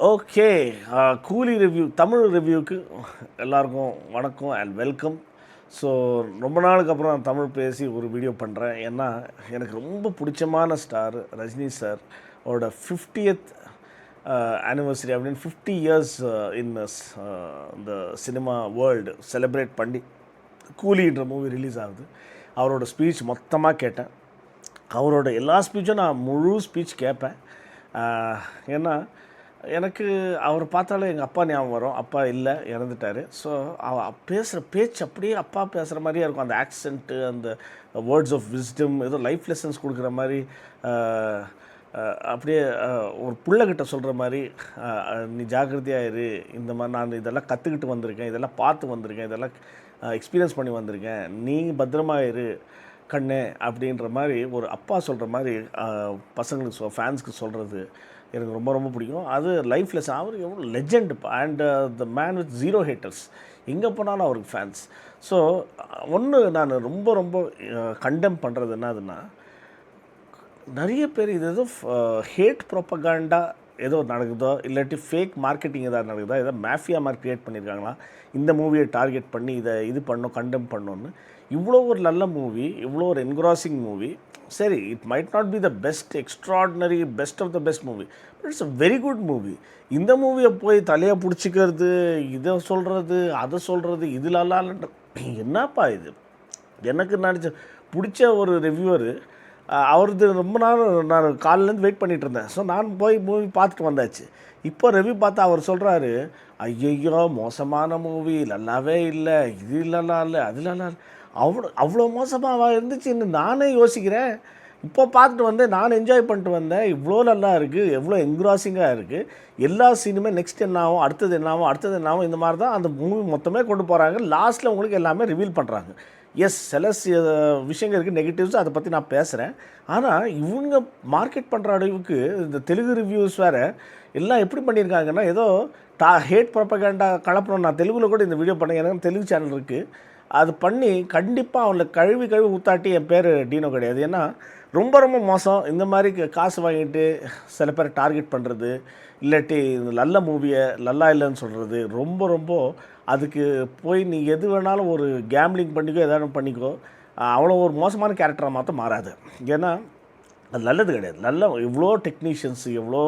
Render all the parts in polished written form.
Okay. கூலி review Tamil ரிவ்யூக்கு எல்லாருக்கும் வணக்கம் அண்ட் வெல்கம். ஸோ ரொம்ப நாளுக்கு அப்புறம் நான் தமிழ் பேசி ஒரு வீடியோ பண்ணுறேன். ஏன்னா எனக்கு ரொம்ப பிடிச்சமான ஸ்டார் ரஜினி சார் அவரோட 50th ஆனிவர்சரி அப்படின்னு 50 இயர்ஸ் இன் இந்த சினிமா வேர்ல்டு செலிப்ரேட் பண்ணி கூலின்ற மூவி ரிலீஸ் ஆகுது. அவரோட ஸ்பீச் மொத்தமாக கேட்டேன். அவரோட எல்லா ஸ்பீச்சும் நான் முழு ஸ்பீச் கேட்பேன். ஏன்னா எனக்கு அவர் பார்த்தாலே எங்கள் அப்பா ஞாபகம் வரும். அப்பா இல்லை, இறந்துட்டார். ஸோ பேசுகிற பேச்சு அப்படியே அப்பா பேசுகிற மாதிரியே இருக்கும். அந்த ஆக்சென்ட்டு, அந்த வேர்ட்ஸ் ஆஃப் விஸ்டம், ஏதோ லைஃப் லெசன்ஸ் கொடுக்குற மாதிரி, அப்படியே ஒரு பிள்ளைகிட்ட சொல்கிற மாதிரி, நீ ஜாக்கிரதையாக இரு, இந்த மாதிரி நான் இதெல்லாம் கற்றுக்கிட்டு வந்திருக்கேன், இதெல்லாம் பார்த்து வந்திருக்கேன், இதெல்லாம் எக்ஸ்பீரியன்ஸ் பண்ணி வந்திருக்கேன், நீ பத்திரமாக இரு கண்ணே அப்படின்ற மாதிரி ஒரு அப்பா சொல்கிற மாதிரி பசங்களுக்கு ஃபேன்ஸ்க்கு சொல்கிறது எனக்கு ரொம்ப ரொம்ப பிடிக்கும். அது லைஃப் லெசன். அவர் எவ்வளோ legend and the man with zero haters. எங்கே போனாலும் அவருக்கு ஃபேன்ஸ். ஸோ ஒன்று நான் ரொம்ப ரொம்ப கண்டெம் பண்ணுறது என்னதுன்னா, நிறைய பேர் இது ஏதோ ஹேட் ப்ரோப்பகாண்டா ஏதோ நடக்குதோ, இல்லாட்டி ஃபேக் மார்க்கெட்டிங் எதாவது நடக்குதா, ஏதோ மேஃபியா மாதிரி க்ரியேட் பண்ணியிருக்காங்களா, இந்த மூவியை டார்கெட் பண்ணி இது பண்ணோம் கண்டெம் பண்ணோன்னு. இவ்வளோ ஒரு நல்ல மூவி, இவ்வளோ ஒரு என்க்ராசிங் மூவி. சரி, it might not be the best extraordinary best of the best movie, but it's a very good movie. இந்த மூவியை போய் தலையை பிடிச்சிக்கிறது, இதை சொல்கிறது, அதை சொல்கிறது, இதுலலாம் என்னப்பா இது? எனக்கு நினச்ச பிடிச்ச ஒரு ரிவ்யூவர் அவரது ரொம்ப நாள் நான் காலிலேருந்து வெயிட் பண்ணிகிட்டு இருந்தேன். ஸோ நான் போய் மூவி பார்த்துட்டு வந்தாச்சு. இப்போ ரிவ்யூ பார்த்தா அவர் சொல்கிறாரு, ஐயையோ மோசமான மூவி, நல்லாவே இல்லை, இது இல்லைலாம் இல்லை, அதுலலாம் இல்லை. அவ்வளோ மோசமாக இருந்துச்சுன்னு நானே யோசிக்கிறேன். இப்போ பார்த்துட்டு வந்தேன், நான் என்ஜாய் பண்ணிட்டு வந்தேன். இவ்வளோ நல்லா இருக்குது, எவ்வளோ என்க்ராசிங்காக இருக்குது. எல்லா சீனுமே நெக்ஸ்ட் என்ன ஆகும், அடுத்தது என்ன ஆகும், அடுத்தது என்ன ஆகும், இந்த மாதிரி தான் அந்த மூவி மொத்தமே கொண்டு போகிறாங்க. லாஸ்ட்டில் உங்களுக்கு எல்லாமே ரிவீல் பண்ணுறாங்க. எஸ், சில விஷயங்கள் இருக்குது நெகட்டிவ்ஸ், அதை பற்றி நான் பேசுகிறேன். ஆனால் இவங்க மார்க்கெட் பண்ணுற அளவுக்கு இந்த தெலுங்கு ரிவ்யூஸ் வேறு எல்லாம் எப்படி பண்ணியிருக்காங்கன்னா, ஏதோ ஹேட் ப்ரோப்பகேண்டா கலப்பணும். நான் தெலுங்கில் கூட இந்த வீடியோ பண்ணேன், எனக்கு தெலுங்கு சேனல் இருக்குது. அது பண்ணி கண்டிப்பாக அவங்கள கழுவி ஊத்தாட்டி என் பேர் டீனோ கிடையாது. ஏன்னா ரொம்ப ரொம்ப மோசம். இந்த மாதிரி காசு வாங்கிட்டு சில பேர் டார்கெட் பண்ணுறது, இல்லாட்டி நல்ல மூவியை நல்லா இல்லைன்னு சொல்கிறது, ரொம்ப ரொம்ப அதுக்கு போய் நீ எது வேணாலும் ஒரு கேம்லிங் பண்ணிக்கோ, எதாவது பண்ணிக்கோ, அவ்வளோ ஒரு மோசமான கேரக்டராக மாற்ற மாறாது. ஏன்னா அது நல்லது கிடையாது. நல்ல எவ்வளோ டெக்னீஷியன்ஸு, எவ்வளோ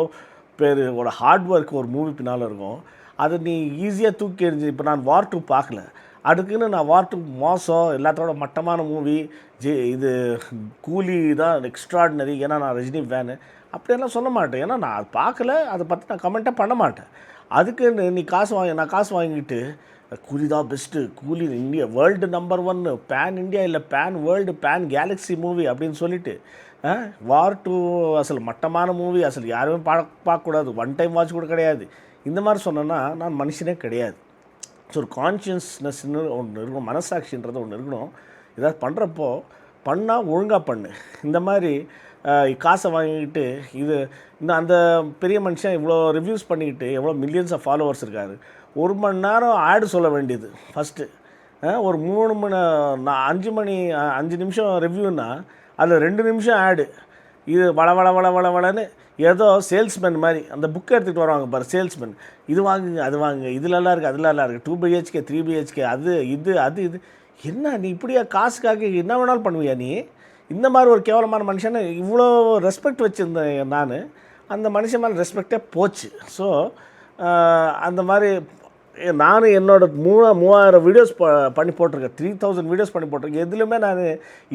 பேரோட ஹார்ட் ஒர்க் ஒரு மூவி பின்னால் இருக்கும். அதை நீ ஈஸியாக தூக்கி எறிஞ்சு. இப்போ நான் வார் 2 பார்க்கல, அதுக்குன்னு நான் வார் 2 மோசம், எல்லாத்தோட மட்டமான மூவி, இது கூலி தான் எக்ஸ்ட்ராடினரி, ஏன்னா நான் ரஜினி ஃபேனு அப்படியெல்லாம் சொல்ல மாட்டேன். ஏன்னா நான் அது பார்க்கல, அதை பற்றி நான் கமெண்ட்டே பண்ண மாட்டேன். அதுக்குன்னு நீ நான் காசு வாங்கிட்டு கூலி தான் best, Coolie India world number 1, pan India இல்லை pan world pan galaxy movie அப்படின்னு சொல்லிவிட்டு, வார் 2 அசல் மட்டமான மூவி, அசல் யாருமே பார்க்கக்கூடாது, ஒன் டைம் வாட்ச் கூட கிடையாது, இந்த மாதிரி சொன்னேன்னா நான் மனுஷனே கிடையாது. ஸோ ஒரு கான்ஷியஸ்னஸ்ன்னு ஒன்று இருக்கணும், மனசாட்சின்றது ஒன்று இருக்கணும். ஏதாவது பண்ணுறப்போ பண்ணால் ஒழுங்காக பண்ணு. இந்த மாதிரி காசை வாங்கிக்கிட்டு இது இந்த அந்த பெரிய மனுஷன் இவ்வளோ ரிவ்யூஸ் பண்ணிக்கிட்டு எவ்வளோ மில்லியன்ஸ் ஆஃப் ஃபாலோவர்ஸ் இருக்கார். 1 மணி நேரம் ஆடு சொல்ல வேண்டியது ஃபஸ்ட்டு. ஒரு 5 நிமிஷம் ரிவ்யூன்னா அதில் 2 நிமிஷம் ஆடு. இது வளன்னு ஏதோ சேல்ஸ்மேன் மாதிரி அந்த புக்கை எடுத்துகிட்டு வருவாங்க பாரு, சேல்ஸ்மேன், இது வாங்குங்க, அது வாங்குங்க, இது நல்லா இருக்குது, அது நல்லா இருக்குது, 2 BHK 3 BHK, அது இது என்ன நீ இப்படியா காசுக்காக என்ன வேணாலும் பண்ணுவியா நீ? இந்த மாதிரி ஒரு கேவலமான மனுஷனை இவ்வளோ ரெஸ்பெக்ட் வச்சுருந்தேன் நான். அந்த மனுஷன் மேலே ரெஸ்பெக்டே போச்சு. ஸோ அந்த மாதிரி நானும் என்னோட 3000 வீடியோஸ் பண்ணி போட்டிருக்கேன், 3000 வீடியோஸ் பண்ணி போட்டிருக்கேன். எதுலையுமே நான்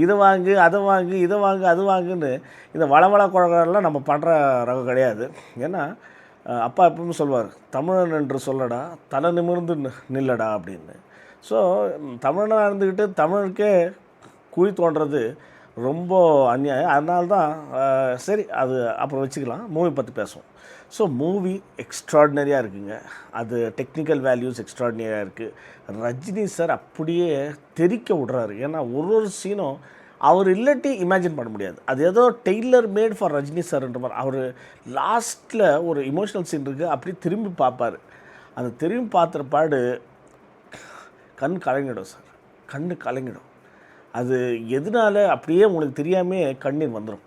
இதை வாங்கு, அதை வாங்கு, இதை வாங்கு, அது வாங்குன்னு இந்த வள குழகெல்லாம் நம்ம பண்ணுற ரகம் கிடையாது. ஏன்னா அப்பா எப்பவுமே சொல்வார், தமிழன் என்று சொல்லடா, தலை நிமிர்ந்து நில்லடா அப்படின்னு. ஸோ தமிழனாக இருந்துக்கிட்டு தமிழுக்கே குழி தோன்றது ரொம்ப அநியாயம். அதனால்தான் சரி, அது அப்புறம் வச்சுக்கலாம், மூவி பற்றி பேசுவோம். ஸோ மூவி எக்ஸ்ட்ராடினரியாக இருக்குங்க. அது டெக்னிக்கல் வேல்யூஸ் எக்ஸ்ட்ராடினரியாக இருக்குது. ரஜினி சார் அப்படியே தெரிக்க விட்றாரு. ஏன்னா ஒரு சீனும் அவர் இல்லாட்டி இமேஜின் பண்ண முடியாது. அது ஏதோ டெய்லர் மேட் ஃபார் ரஜினி சார்ன்ற மாதிரி. அவர் லாஸ்ட்டில் ஒரு இமோஷனல் சீன் இருக்குது, அப்படி திரும்பி பார்ப்பார். அந்த திரும்பி பார்த்துற பாடு கண் கலங்கிடும் சார், கண் கலங்கிடும். அது எதனால அப்படியே உங்களுக்கு தெரியாமே கண்ணீர் வந்துடும்.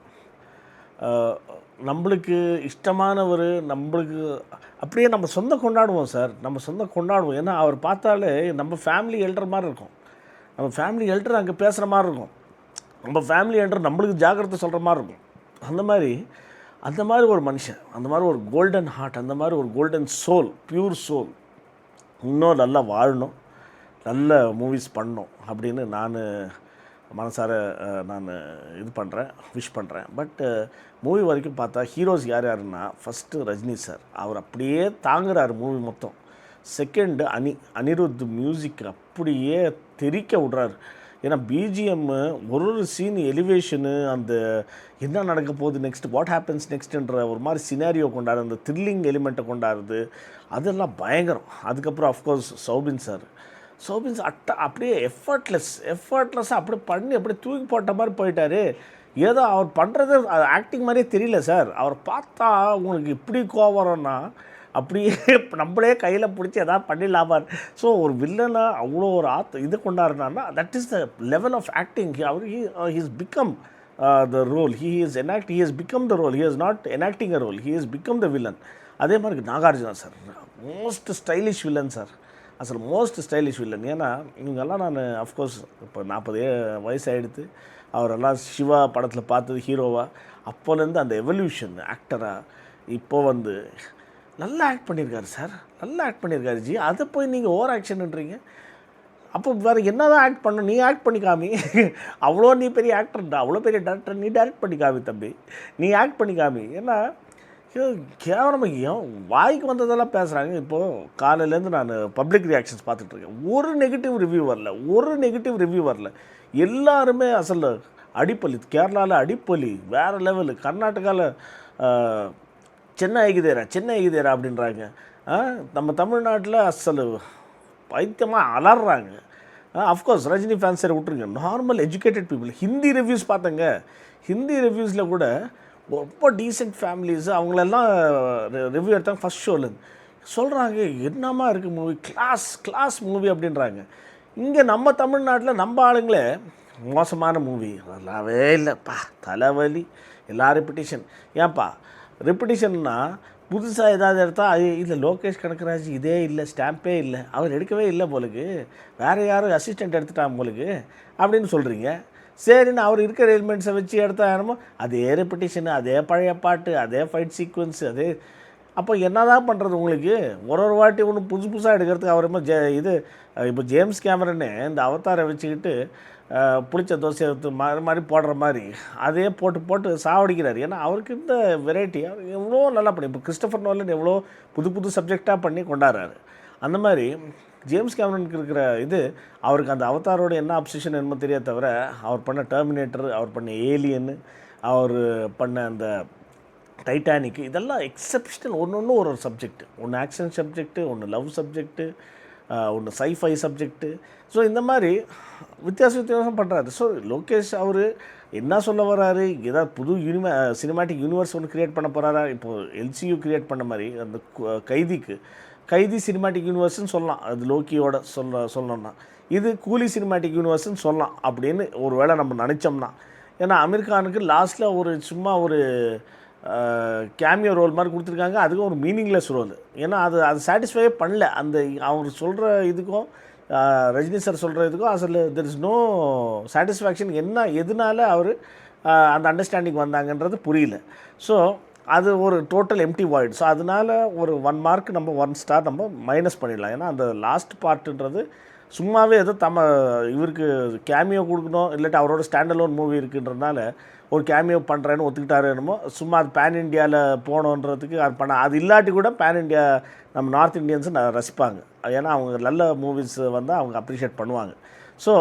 நம்மளுக்கு இஷ்டமானவர், நம்மளுக்கு அப்படியே நம்ம சொந்தம் கொண்டாடுவோம் சார். நம்ம சொந்தம் கொண்டாடுவோம். ஏன்னா அவர் பார்த்தாலே நம்ம ஃபேமிலி எல்டர் மாரி இருக்கும். நம்ம ஃபேமிலி எல்டர் அங்கே பேசுகிற மாரி இருக்கும். நம்ம ஃபேமிலி எல்டர் நம்மளுக்கு ஜாக்கிரதை சொல்கிற மாரி இருக்கும். அந்த மாதிரி ஒரு மனுஷன், அந்த மாதிரி ஒரு கோல்டன் ஹார்ட், அந்த மாதிரி ஒரு கோல்டன் சோல், பியூர் சோல். இன்னும் நல்லா வாழணும், நல்ல மூவிஸ் பண்ணணும் அப்படின்னு நான் மனசார நான் இது பண்ணுறேன், விஷ் பண்ணுறேன். பட் மூவி வரைக்கும் பார்த்தா ஹீரோஸ் யார் யாருன்னா, ஃபஸ்ட்டு ரஜினி சார், அவர் அப்படியே தாங்குறாரு மூவி மொத்தம். செகண்டு அனிருத் மியூசிக் அப்படியே தெறிக்க விட்றாரு. ஏன்னா பிஜிஎம்மு ஒரு சீன் எலிவேஷனு, அந்த என்ன நடக்க போகுது நெக்ஸ்ட், வாட் ஹேப்பன்ஸ் நெக்ஸ்ட்டுன்ற ஒரு மாதிரி சினாரியோ கொண்டாடு, அந்த த்ரில்லிங் எலிமெண்ட்டை கொண்டாடுறது, அதெல்லாம் பயங்கரம். அதுக்கப்புறம் அஃப்கோர்ஸ் சௌபின் சார் அப்படியே எஃபர்ட்லெஸ்ஸாக அப்படியே பண்ணி அப்படியே தூக்கி போட்ட மாதிரி போயிட்டார். ஏதோ அவர் பண்ணுறது ஆக்டிங் மாதிரியே தெரியல சார். அவர் பார்த்தா உங்களுக்கு இப்படி கோவம் வரும்னா அப்படியே நம்மளே கையில் பிடிச்சி எதாவது பண்ணிடலாமா. ஸோ ஒரு வில்லனை அவ்வளோ ஒரு இது கொண்டாடுனான்னா that is the level of acting. அவர் he's become the role, he has become the role, he is not enacting a role, he has become the villain. அதே மாதிரி Nagarjuna sir most stylish villain sir, அசல் most stylish villain. ஏன்னா இவங்கெல்லாம் நான் of course இப்போ 40 வயசு ஆகிடுது, அவரெல்லாம் சிவா படத்தில் பார்த்தது ஹீரோவாக, அப்போலேருந்து அந்த எவல்யூஷன் ஆக்டராக இப்போது நல்லா ஆக்ட் பண்ணியிருக்காரு சார், நல்லா ஆக்ட் பண்ணியிருக்காரு ஜி. அதை போய் நீங்கள் ஓவர் ஆக்ஷன்ன்றீங்க. அப்போ வேறு என்ன தான் ஆக்ட் பண்ணணும், நீ ஆக்ட் பண்ணி காமி. அவ்வளோ நீ பெரிய ஆக்டர்டா, அவ்வளோ பெரிய டேரக்டர், நீ டேரக்ட் பண்ணி காமி தம்பி, நீ ஆக்ட் பண்ணி காமி. ஏன்னா கேவலமாக வாய்க்கு வந்ததெல்லாம் பேசுகிறாங்க. இப்போது காலையிலேருந்து நான் பப்ளிக் ரியாக்ஷன்ஸ் பார்த்துட்ருக்கேன். ஒரு நெகட்டிவ் ரிவ்யூ வரல, எல்லாருமே அசல் அடிப்பலி. கேரளாவில் அடிப்பலி வேறு லெவலு, கர்நாடகாவில் சென்னை ஐகுதேரா அப்படின்றாங்க. நம்ம தமிழ்நாட்டில் அசல் பைத்தியமாக அலறாங்க. அஃப்கோர்ஸ் ரஜினி ஃபேன்ஸ் சரி விட்டுருங்க, normal educated people. Hindi reviews பார்த்தேங்க, ஹிந்தி ரிவ்யூஸில் கூட ரொம்ப டீசென்ட் ஃபேமிலிஸு அவங்களெல்லாம் ரிவ்யூ எடுத்தாங்க ஃபஸ்ட் ஷோலேருந்து. சொல்கிறாங்க என்னமா இருக்குது மூவி, கிளாஸ் மூவி அப்படின்றாங்க. இங்கே நம்ம தமிழ்நாட்டில் நம்ம ஆளுங்களே மோசமான மூவி, நல்லாவே இல்லைப்பா, தலைவலி, எல்லா ரெப்பிட்டிஷன். ஏன்ப்பா ரெப்பிட்டிஷன்னா புதுசாக ஏதாவது எடுத்தால் இல்லை லோகேஷ் கனகராஜ் இதே இல்லை, ஸ்டாம்பே இல்லை, அவர் எடுக்கவே இல்லை போலுக்கு, வேறு யாரும் அசிஸ்டண்ட் எடுத்துட்டாங்க போலுக்கு அப்படின்னு சொல்கிறீங்க. சரின்னு அவர் இருக்கிற எலிமெண்ட்ஸை வச்சு எடுத்தா என்னமோ அதே ரெப்பிட்டிஷனு, அதே பழைய பாட்டு, அதே ஃபைட் சீக்வன்ஸு, அதே. அப்போ என்ன தான் பண்ணுறது உங்களுக்கு? ஒரு வாட்டி ஒன்று புதுசாக எடுக்கிறதுக்கு அவர் இப்போ ஜேம்ஸ் கேமரனே இந்த அவதாரை வச்சுக்கிட்டு புளிச்ச தோசை மாதிரி போடுற மாதிரி அதே போட்டு சாவடிக்கிறார். ஏன்னா அவருக்கு இந்த வெரைட்டி அவர் எவ்வளோ நல்லா பண்ணி, இப்போ கிறிஸ்டோஃபர் நோலன் எவ்வளோ புது சப்ஜெக்டாக பண்ணி கொண்டாடுறாரு. அந்த மாதிரி ஜேம்ஸ் கேமரனுக்கு இருக்கிற அவருக்கு அந்த அவதாரோட என்ன அப்சஷன் என்னமோ தெரியாது தவிர, அவர் பண்ண டெர்மினேட்டர், அவர் பண்ண ஏலியன், அவர் பண்ண அந்த டைட்டானிக், இதெல்லாம் எக்ஸப்ஷனல். ஒன்று ஒரு சப்ஜெக்ட், ஒன்று ஆக்ஷன் சப்ஜெக்ட்டு, ஒன்று லவ் சப்ஜெக்ட்டு, ஒன்று சைஃபை சப்ஜெக்ட்டு. ஸோ இந்த மாதிரி வித்தியாசம் பண்ணுறாரு. ஸோ லோகேஷ் அவர் என்ன சொல்ல வர்றாரு, ஏதாவது புது சினிமாட்டிக் யூனிவர்ஸ் ஒன்று க்ரியேட் பண்ண போகிறாரா? இப்போது எல்சியூ க்ரியேட் பண்ண மாதிரி அந்த கைதி சினிமாட்டிக் யூனிவர்ஸ்னு சொல்லலாம், அது லோக்கியோட சொல்லணும்னா. இது கூலி சினிமாட்டிக் யூனிவர்ஸ்னு சொல்லலாம் அப்படின்னு ஒரு வேளை நம்ம நினச்சோம்னா. ஏன்னா அமீர் கானுக்கு லாஸ்ட்டில் சும்மா ஒரு கேமியோ ரோல் மாதிரி கொடுத்துருக்காங்க, அதுக்கும் ஒரு மீனிங்லெஸ் ரோல். ஏன்னா அது சாட்டிஸ்ஃபையே பண்ணல. அந்த அவர் சொல்கிற இதுக்கும் ரஜினி சார் சொல்கிற இதுக்கும் அசல் தெர் இஸ் நோ சாட்டிஸ்ஃபேக்ஷன். எதனால அவர் அந்த அண்டர்ஸ்டாண்டிங் வந்தாங்கன்றது புரியல. ஸோ அது ஒரு டோட்டல் எம்டி வாய்டு. ஸோ அதனால் ஒரு 1 மார்க் நம்ம 1 ஸ்டார் நம்ம மைனஸ் பண்ணிடலாம். ஏன்னா அந்த லாஸ்ட் பார்ட்டுன்றது சும்மாவே ஏதோ இவருக்கு கேமியோ கொடுக்கணும், இல்லாட்டி அவரோட ஸ்டாண்டலோன் மூவி இருக்குன்றதுனால ஒரு கேமியோ பண்ணுறேன்னு ஒத்துக்கிட்டாரு என்னமோ, சும்மா அது பேன் இண்டியாவில் போகணுன்றதுக்கு அது இல்லாட்டி கூட பேன் இண்டியா நம்ம நார்த் இண்டியன்ஸு ரசிப்பாங்க. ஏன்னா அவங்க நல்ல மூவிஸ் வந்து அவங்க அப்ரிஷியேட் பண்ணுவாங்க. ஸோ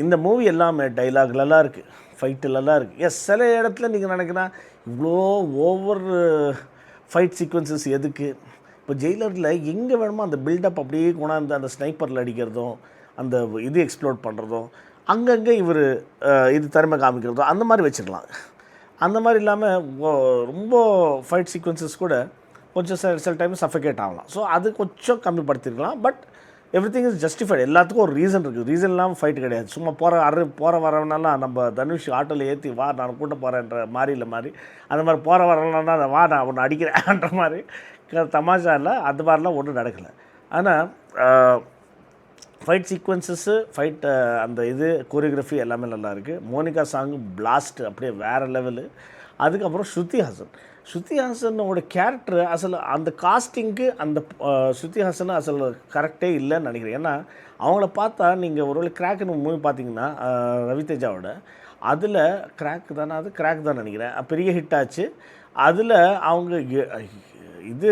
இந்த மூவி எல்லாமே டைலாக்லலாம் இருக்குது, ஃபைட்டுலலாம் இருக்குது. எஸ், சில இடத்துல நீங்கள் நினைக்கிறேன் இவ்வளோ ஓவர் ஃபைட் சீக்வன்சஸ் எதுக்கு? இப்போ ஜெயிலரில் எங்கே வேணுமோ அந்த பில்டப் அப்படியே கொண்டாந்து அந்த ஸ்னைப்பரில் அடிக்கிறதும், அந்த எக்ஸ்ப்ளோர் பண்ணுறதும், அங்கங்கே இவர் திறமை காமிக்கிறதும் அந்த மாதிரி வச்சுக்கலாம். அந்த மாதிரி இல்லாமல் ரொம்ப ஃபைட் சீக்வன்சஸ் கூட கொஞ்சம் சில டைம் சஃபகேட் ஆகலாம். ஸோ அது கொஞ்சம் கம்மிப்படுத்திருக்கலாம். But everything is justified. எல்லாத்துக்கும் ஒரு ரீசன் இருக்குது. ரீசன் இல்லாமல் ஃபைட் கிடையாது. சும்மா போகிற வரவனாலாம் நம்ம தனுஷ் ஆட்டோவில் ஏற்றி வா நான் கூட்ட போகிறேன்ற மாதிரியில் மாதிரி அந்த மாதிரி போகிற வரவனா வா நான் ஒன்று அடிக்கிறேன்ற மாதிரி தமாஷா இல்லை, அது மாதிரிலாம் ஒன்றும் நடக்கலை. ஆனால் ஃபைட் சீக்வன்சஸ்ஸு அந்த இது கோரியோகிராஃபி எல்லாமே நல்லா இருக்குது. மோனிகா சாங்கு பிளாஸ்ட் அப்படியே வேறு லெவலு. அதுக்கப்புறம் ஸ்ருதி ஹாசனோட கேரக்டர் அசல் அந்த காஸ்டிங்க்கு அந்த ஸ்ருதி ஹாசன் அசல் கரெக்டே இல்லைன்னு நினைக்கிறேன். ஏன்னா அவங்கள பார்த்தா நீங்கள் ஒருவேளை கிராக்னு மூவி பார்த்தீங்கன்னா ரவிதேஜாவோட அதில் கிராக் தான் நினைக்கிறேன், பெரிய ஹிட் ஆச்சு. அதில் அவங்க இது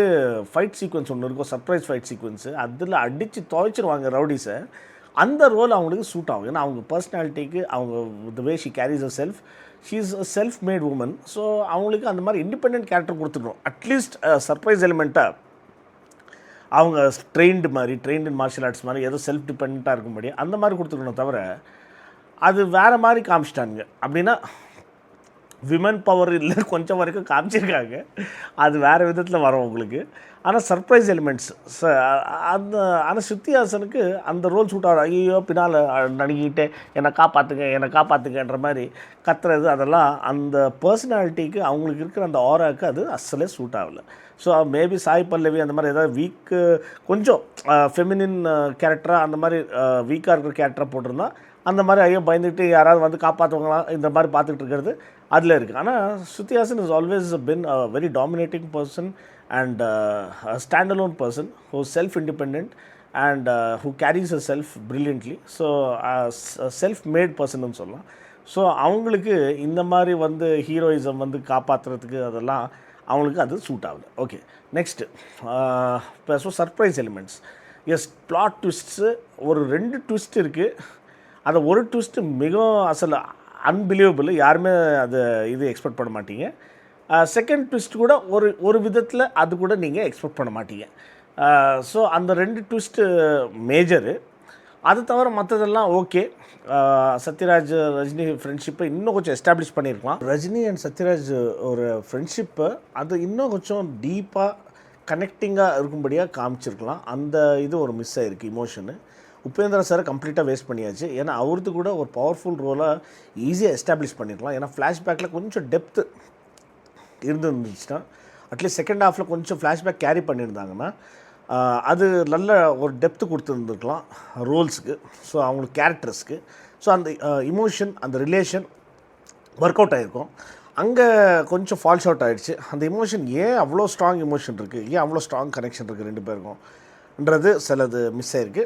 ஃபைட் சீக்வன்ஸ் ஒன்று இருக்கும், சர்ப்ரைஸ் ஃபைட் சீக்வன்ஸு, அதில் அடித்து துவைச்சிருவாங்க ரவுடிஸை. அந்த ரோல் அவங்களுக்கு சூட் ஆகும். ஏன்னா அவங்க பர்சனாலிட்டிக்கு அவங்க the way she carries a self, she is a self made woman. So அவங்களுக்கு அந்த மாதிரி இண்டிபெண்ட் கேரக்டர் கொடுத்துக்கணும். அட்லீஸ்ட் சர்ப்ரைஸ் எலிமெண்ட்டாக அவங்க ட்ரெயின்டு மார்ஷியல் ஆர்ட்ஸ் மாதிரி ஏதோ செல்ஃப் டிபெண்ட்டாக இருக்கும்படி அந்த மாதிரி கொடுத்துக்கணும். தவிர அது வேறு மாதிரி காமிச்சிட்டாங்க. அப்படின்னா விமன் பவர் இல்லை கொஞ்சம் வரைக்கும் காமிச்சிருக்காங்க, அது வேறு விதத்தில் வரும் உங்களுக்கு. ஆனால் சர்ப்ரைஸ் எலிமெண்ட்ஸ் ஆனால் ஸ்ருதி ஹாசனுக்கு அந்த ரோல் சூட் ஆகும். ஐயோ பின்னால் நடுங்கிட்டு என்னை காப்பாற்றுங்கன்ற மாதிரி கத்துறது, அதெல்லாம் அந்த பர்சனாலிட்டிக்கு அவங்களுக்கு இருக்கிற அந்த ஆராக்கு அது அசலே சூட் ஆகலை. ஸோ மேபி சாய் பல்லவி அந்த மாதிரி ஏதாவது கொஞ்சம் ஃபெமினின் கேரக்டராக அந்த மாதிரி வீக்காக இருக்கிற கேரக்டராக போட்டிருந்தா அந்த மாதிரி ஐயோ பயந்துட்டு யாராவது வந்து காப்பாற்றுவாங்களாம் இந்த மாதிரி பார்த்துக்கிட்டு இருக்கிறது அதில் இருக்குது. ஆனால் Shruti Haasan is always been a very dominating person and stand alone person who self independent and who carries a self brilliantly. So self made பர்சன்னு சொல்லலாம். ஸோ அவங்களுக்கு இந்த மாதிரி வந்து ஹீரோயிசம் வந்து காப்பாற்றுறதுக்கு அதெல்லாம் அவங்களுக்கு அது சூட் ஆகலை. ஓகே, நெக்ஸ்ட்டு இப்போ சர்ப்ரைஸ் எலிமெண்ட்ஸ். எஸ், பிளாட் ட்விஸ்ட்ஸு ஒரு 2 ட்விஸ்ட் இருக்குது. அதை ஒரு ட்விஸ்ட்டு மிகவும் அசல் அன்பிலீவபிள், யாருமே அது எக்ஸ்பெக்ட் பண்ண மாட்டீங்க. செகண்ட் ட்விஸ்ட் கூட ஒரு விதத்தில் அது கூட நீங்கள் எக்ஸ்பெக்ட் பண்ண மாட்டீங்க. ஸோ அந்த 2 ட்விஸ்ட்டு மேஜரு. அது தவிர மற்றதெல்லாம் ஓகே. சத்யராஜ் ரஜினி ஃப்ரெண்ட்ஷிப்பை இன்னும் கொஞ்சம் எஸ்டாப்ளிஷ் பண்ணியிருக்கலாம். ரஜினி அண்ட் சத்யராஜ் ஒரு ஃப்ரெண்ட்ஷிப்பை அது இன்னும் கொஞ்சம் டீப்பாக கனெக்டிங்காக இருக்கும்படியாக காமிச்சிருக்கலாம். அந்த இது ஒரு மிஸ் ஆகிருக்கு இமோஷனு. உபேந்திரா சாரை கம்ப்ளீட்டாக வேஸ்ட் பண்ணியாச்சு. ஏன்னா அவருக்கு கூட ஒரு பவர்ஃபுல் ரோலாக ஈஸியாக எஸ்டாப்ளிஷ் பண்ணியிருக்கலாம். ஏன்னா ஃப்ளாஷ்பேக்கில் கொஞ்சம் டெப்த்து இருந்துச்சுன்னா, அட்லீஸ்ட் செகண்ட் ஹாஃபில் கொஞ்சம் ஃப்ளாஷ்பேக் கேரி பண்ணியிருந்தாங்கன்னா அது நல்ல ஒரு டெப்த்து கொடுத்துருந்துருக்கலாம் ரோல்ஸுக்கு, ஸோ அவங்களுக்கு கேரக்டர்ஸ்க்கு. ஸோ அந்த இமோஷன் அந்த ரிலேஷன் ஒர்க் அவுட் ஆகிருக்கும். அங்கே கொஞ்சம் ஃபால்ஸ் அவுட் ஆகிடுச்சு. அந்த இமோஷன் ஏன் அவ்வளோ ஸ்ட்ராங் இமோஷன் இருக்குது, ஏன் அவ்வளோ ஸ்ட்ராங் கனெக்ஷன் இருக்குது 2 பேருக்கும்ன்றது சிலது மிஸ் ஆகிருக்கு.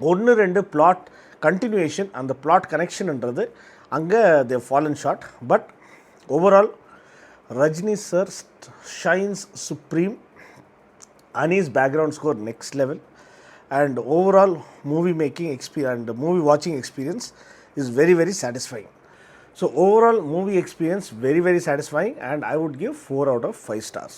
1-2 பிளாட் கண்டினியூஷன், அந்த பிளாட் கனெக்ஷன்ன்றது அங்கே they fallen short. But overall Rajini sir shines supreme. Ani's background score next level, and overall movie making experience and movie watching experience is very, very satisfying. So overall movie experience very, very satisfying, and I would give 4 out of 5 stars.